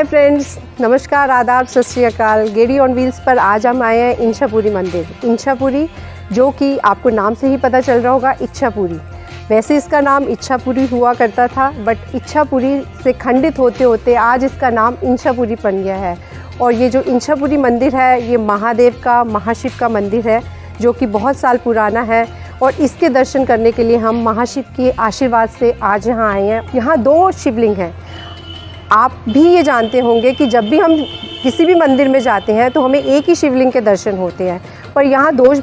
Friends, नमस्कार, आदाब, सत श्री अकाल। गेड़ी ऑन व्हील्स पर आज हम आए हैं इंछापुरी मंदिर। इंछापुरी जो कि आपको नाम से ही पता चल रहा होगा, इच्छापुरी। वैसे इसका नाम इच्छापुरी हुआ करता था, बट इच्छापुरी से खंडित होते होते आज इसका नाम इंछापुरी बन गया है। और ये जो इंछापुरी मंदिर है, ये महादेव का, महाशिव का मंदिर है जो कि बहुत साल पुराना है। और इसके दर्शन करने के लिए हम महाशिव के आशीर्वाद से आज यहाँ आए हैं। यहाँ 2 शिवलिंग हैं। आप भी ये जानते होंगे कि जब भी हम किसी भी मंदिर में जाते हैं तो हमें एक ही शिवलिंग के दर्शन होते हैं, पर यहाँ 2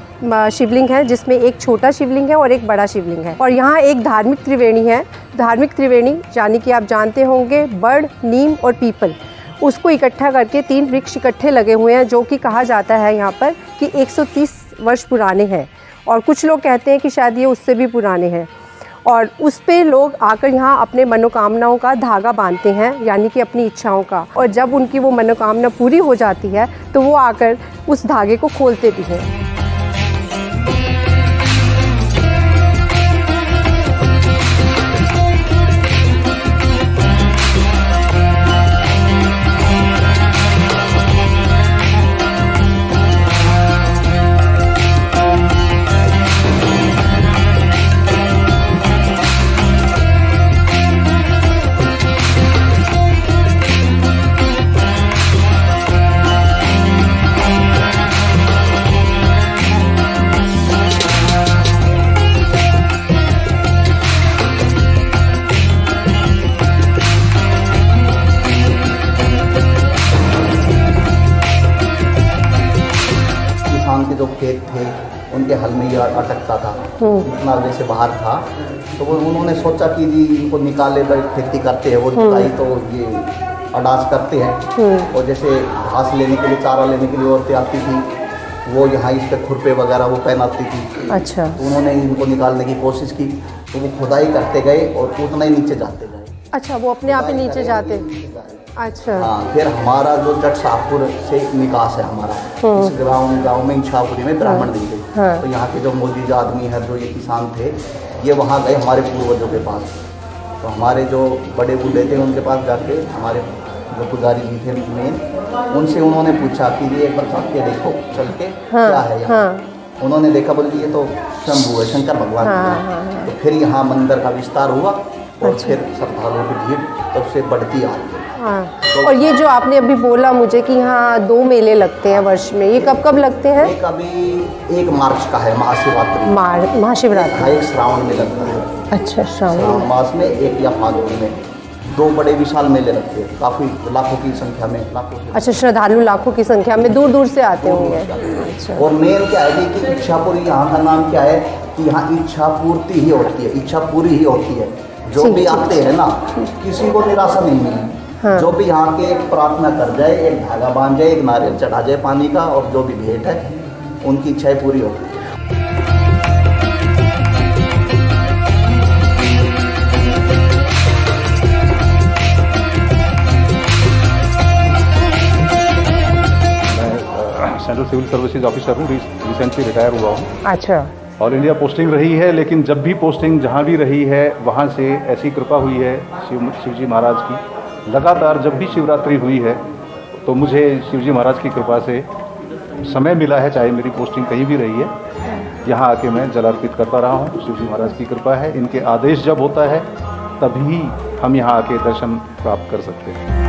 शिवलिंग हैं, जिसमें एक छोटा शिवलिंग है और एक बड़ा शिवलिंग है। और यहाँ एक धार्मिक त्रिवेणी है। धार्मिक त्रिवेणी यानी कि आप जानते होंगे बड़, नीम और पीपल, उसको इकट्ठा करके 3 वृक्ष इकट्ठे लगे हुए हैं, जो कि कहा जाता है यहाँ पर कि 130 वर्ष पुराने हैं। और कुछ लोग कहते हैं कि शायद ये उससे भी पुराने हैं। और उस पे लोग आकर यहाँ अपने मनोकामनाओं का धागा बांधते हैं, यानी कि अपनी इच्छाओं का। और जब उनकी वो मनोकामना पूरी हो जाती है तो वो आकर उस धागे को खोलते भी हैं। के जो खेत थे उनके हल में ये अटकता था, इतना जैसे बाहर था। तो वो उन्होंने सोचा कि जी इनको निकाले, भाई खेती करते हैं वो जुताई, तो ये अडास करते हैं। और जैसे घास लेने के लिए, चारा लेने के लिए औरतें आती थी, वो यहाँ इस पे खुरपे वगैरह वो पहनाती थी। अच्छा। तो उन्होंने इनको निकालने की कोशिश की, तो वो खुदाई करते गए और उतना ही नीचे जाते गए। अच्छा, वो अपने आप ही नीचे जाते। अच्छा। हाँ, फिर हमारा जो जट शाहपुर से निकास है हमारा, इस गाँव में इंछापुरी में ब्राह्मण दी गई। तो यहाँ के जो मौजूद आदमी है, जो ये किसान थे, ये वहाँ गए हमारे पूर्वजों के पास। तो हमारे जो बड़े बूढ़े थे उनके पास जाके, हमारे जो पुजारी जी थे मेन, उनसे उन्होंने पूछा कि ये एक बार चल के देखो, चल के क्या है यहाँ। उन्होंने देखा, बोले ये तो शंभू है, शंकर भगवान। तो फिर यहाँ मंदिर का विस्तार हुआ और फिर श्रद्धालुओं की भीड़ तब से बढ़ती आ रही है। हाँ। और ये जो आपने अभी बोला मुझे कि यहाँ 2 मेले लगते हैं वर्ष में, ये कब कब लगते हैं? एक अभी 1 मार्च का है महाशिवरात्रि। महाशिवरात्रि। एक श्रावण में लगता है। अच्छा, श्रावण मास में, 1 या फाल्गुन में 2 बड़े विशाल मेले लगते हैं, काफ़ी लाखों की संख्या में, अच्छा, श्रद्धालु लाखों की संख्या में दूर दूर से आते होंगे। अच्छा। और मेन क्या है कि इच्छापुरी यहाँ का नाम क्या है कि यहाँ इच्छा पूर्ति ही होती है, इच्छा पूरी ही होती है। जो भी आते हैं ना, किसी को निराशा नहीं मिली। हाँ। जो भी यहाँ के एक प्रार्थना कर जाए, एक धागा बांध जाए, एक नारियल चढ़ा जाए पानी का, और जो भी भेंट है उनकी इच्छाएं पूरी होती है। मैं सेंट्रल सिविल सर्विसेज ऑफिसर हूँ, रिसेंटली रिटायर हुआ हूँ। अच्छा। ऑल इंडिया पोस्टिंग रही है, लेकिन जब भी पोस्टिंग जहाँ भी रही है वहाँ से ऐसी कृपा हुई है शिवजी महाराज की। लगातार जब भी शिवरात्रि हुई है तो मुझे शिवजी महाराज की कृपा से समय मिला है, चाहे मेरी पोस्टिंग कहीं भी रही है, यहाँ आके मैं जल अर्पित करता रहा हूँ। शिवजी महाराज की कृपा है, इनके आदेश जब होता है तभी हम यहाँ आके दर्शन प्राप्त कर सकते हैं।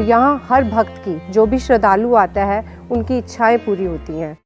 यहाँ हर भक्त की, जो भी श्रद्धालु आता है, उनकी इच्छाएं पूरी होती हैं।